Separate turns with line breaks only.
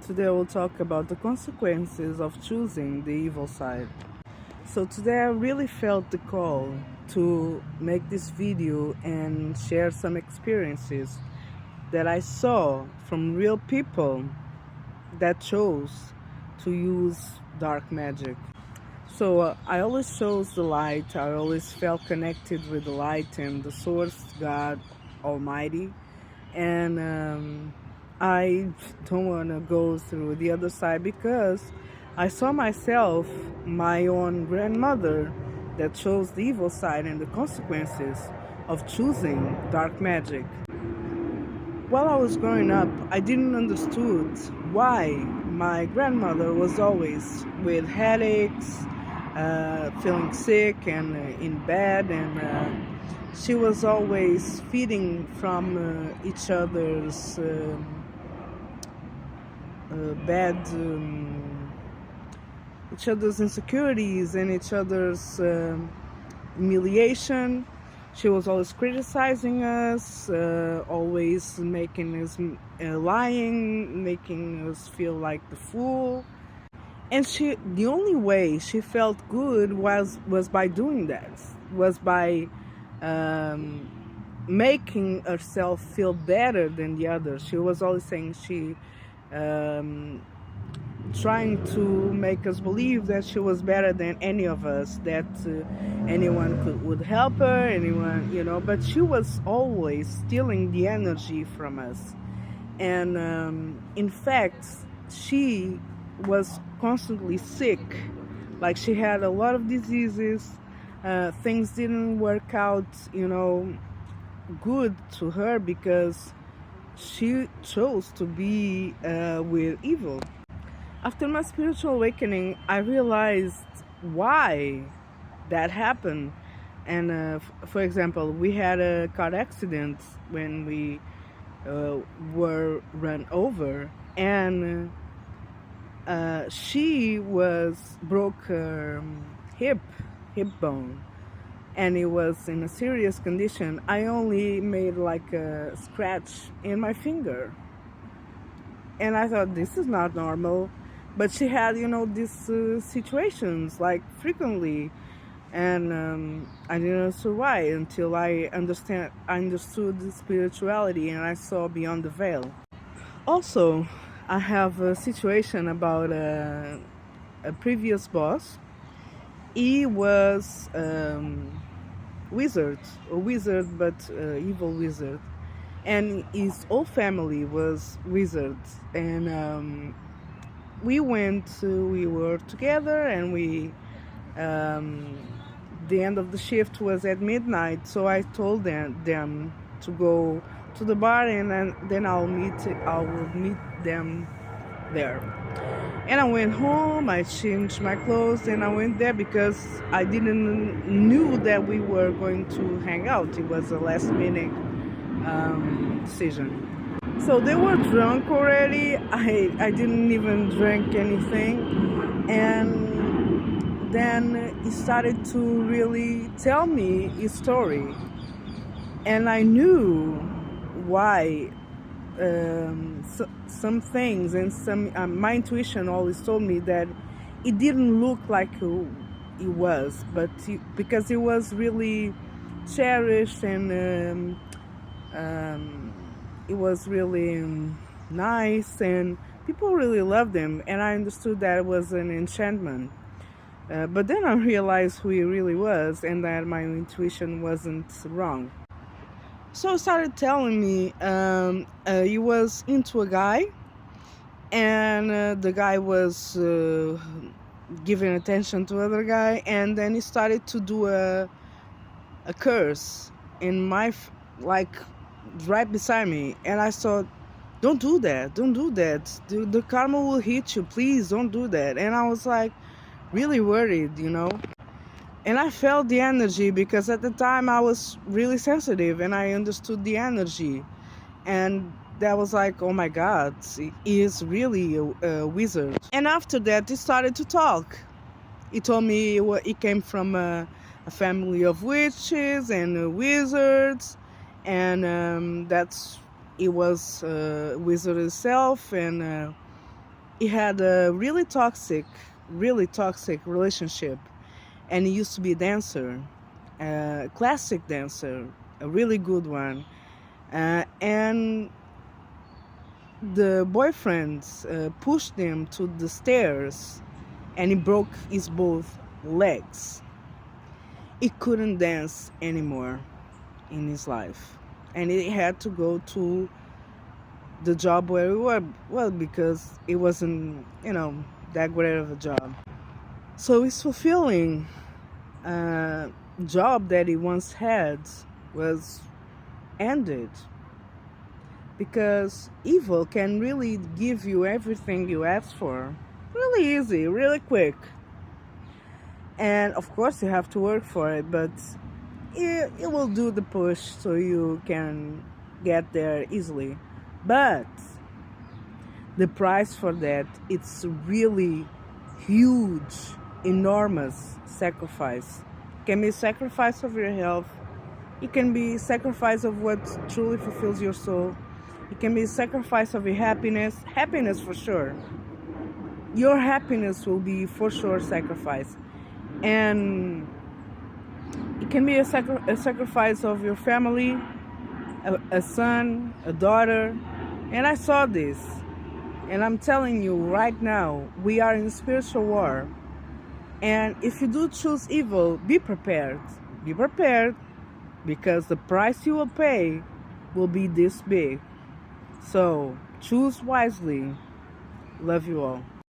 Today I will talk about the consequences of choosing the evil side. So today I really felt the call to make this video and share some experiences that I saw from real people that chose to use dark magic. So I always chose the light. I always felt connected with the light and the source, God Almighty. And I don't want to go through the other side because I saw myself, my own grandmother, that chose the evil side and the consequences of choosing dark magic. While I was growing up, I didn't understood why my grandmother was always with headaches, feeling sick and in bed, and she was always feeding from each other's bad, each other's insecurities and each other's humiliation. She was always criticizing us, always making us lying, making us feel like the fool. And the only way she felt good was by doing that, was by making herself feel better than the others. She was always saying trying to make us believe that she was better than any of us, that anyone would help her, anyone, but she was always stealing the energy from us. And in fact, she was constantly sick. Like, she had a lot of diseases, things didn't work out, good to her because she chose to be with evil. After my spiritual awakening, I realized why that happened. And for example, we had a car accident when we were run over, and she broke her hip bone, and it was in a serious condition. I only made like a scratch in my finger, and I thought, this is not normal. But she had, these situations like frequently, and I didn't understand why until I understood the spirituality and I saw beyond the veil. Also, I have a situation about a previous boss. He was a wizard, but evil wizard, and his whole family was wizards. And we were together, and the end of the shift was at midnight, so I told them to go to the bar, and then I will meet them there. And I went home, I changed my clothes, and I went there because I didn't knew that we were going to hang out. It was a last minute decision. So they were drunk already. I didn't even drink anything. And then he started to really tell me his story. And I knew why some things, and my intuition always told me that it didn't look like who he was, but because he was really cherished, and it was really nice, and people really loved him, and I understood that it was an enchantment. But then I realized who he really was, and that my intuition wasn't wrong. So he started telling me he was into a guy, and the guy was giving attention to other guy, and then he started to do a curse in my like right beside me, and I thought, don't do that, the karma will hit you, please don't do that. And I was like really worried, and I felt the energy because at the time I was really sensitive and I understood the energy, and that was like, oh my God, he is really a wizard. And after that he started to talk. He told me he came from a family of witches and wizards, and he was a wizard himself, and He had a really toxic relationship, and he used to be a dancer, a classic dancer, a really good one. And the boyfriends pushed him to the stairs, and he broke his both legs. He couldn't dance anymore in his life, and he had to go to the job where we were, well, because it wasn't, that great of a job. So his fulfilling job that he once had was ended, because evil can really give you everything you ask for really easy, really quick. And of course, you have to work for it, but it will do the push so you can get there easily. But the price for that, it's really huge, enormous sacrifice. It can be sacrifice of your health. It can be sacrifice of what truly fulfills your soul. It can be sacrifice of your happiness for sure. Your happiness will be for sure sacrifice. And it can be a sacrifice of your family, a son, a daughter. And I saw this. And I'm telling you right now, we are in spiritual war. And if you do choose evil, be prepared. Be prepared, because the price you will pay will be this big. So choose wisely. Love you all.